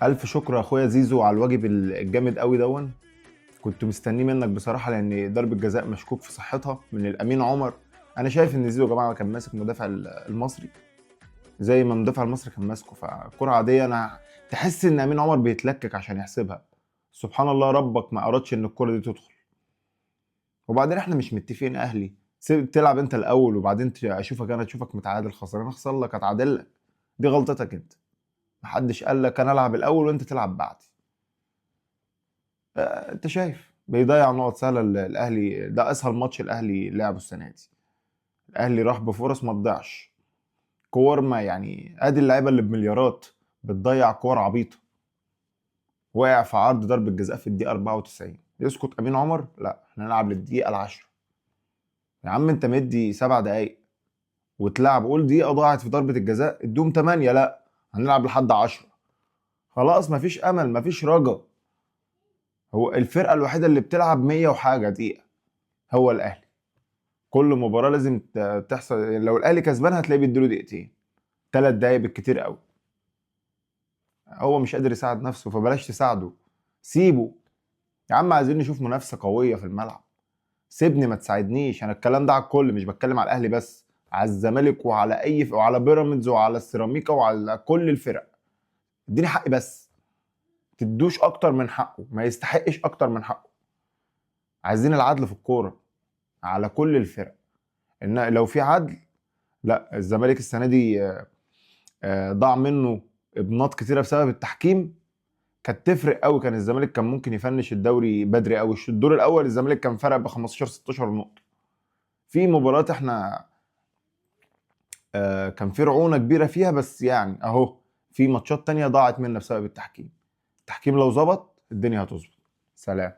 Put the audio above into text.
الف شكر يا اخويا زيزو على الواجب الجامد قوي دون. كنت مستنيه منك بصراحه، لان ضربه جزاء مشكوك في صحتها من الامين عمر. انا شايف ان زيزو يا جماعه كان ماسك مدافع المصري زي ما مدافع المصري كان ماسكه، فكره عاديه. انا تحس ان امين عمر بيتلكك عشان يحسبها. سبحان الله، ربك ما ارادش ان الكره دي تدخل. وبعدين احنا مش متفقين اهلي؟ تلعب انت الاول وبعدين اشوفك متعادل خسران، اخسر لك اتعادل لك. دي غلطتك انت. محدش قال لك انا العب الاول وانت تلعب بعدي. انت شايف بيضيع نقط سهله الاهلي. ده اسهل ماتش الاهلي لعبه السنه دي. الاهلي راح بفرص ما تضيعش. كور، ما يعني ادي اللعيبه اللي بمليارات بتضيع كور عبيطه. واقع في عرض ضربه جزاء في الدقيقه 94، يسكت امين عمر؟ لا، احنا نلعب للدقيقه العشرة. يا عم انت مدي 7 دقايق وتلعب، قول دقيقه ضاعت في ضربه الجزاء ادوم 8. لا، هنلعب لحد 10. خلاص مفيش امل، مفيش رجا. هو الفرقه الوحيده اللي بتلعب 100 وحاجه دقيقه هو الاهلي. كل مباراه لازم تحصل. يعني لو الاهلي كسبان هتلاقيه بيديله دقيقتين، 3 دقايق بالكتير قوي. هو مش قادر يساعد نفسه، فبلاش تساعده، سيبه. يا عم عايزين نشوف منافسه قويه في الملعب. سيبني، ما تساعدنيش. انا الكلام ده على الكل، مش بتكلم على الاهلي بس، على الزمالك وعلى وعلى بيراميدز وعلى السيراميكا وعلى كل الفرق. اديني حقي بس. تدوش اكتر من حقه، ما يستحقش اكتر من حقه. عايزين العدل في الكوره على كل الفرق. ان لو في عدل، لا الزمالك السنه دي ضاع منه ابناط كتيره بسبب التحكيم. كانت تفرق قوي، كان الزمالك كان ممكن يفنش الدوري بدري قوي. الدور الاول الزمالك كان فرق ب 15 16 نقطه. في مباريات احنا كان في رعونه كبيره فيها، بس يعني اهو في ماتشات تانية ضاعت منا بسبب التحكيم. التحكيم لو ظبط الدنيا هتظبط. سلام.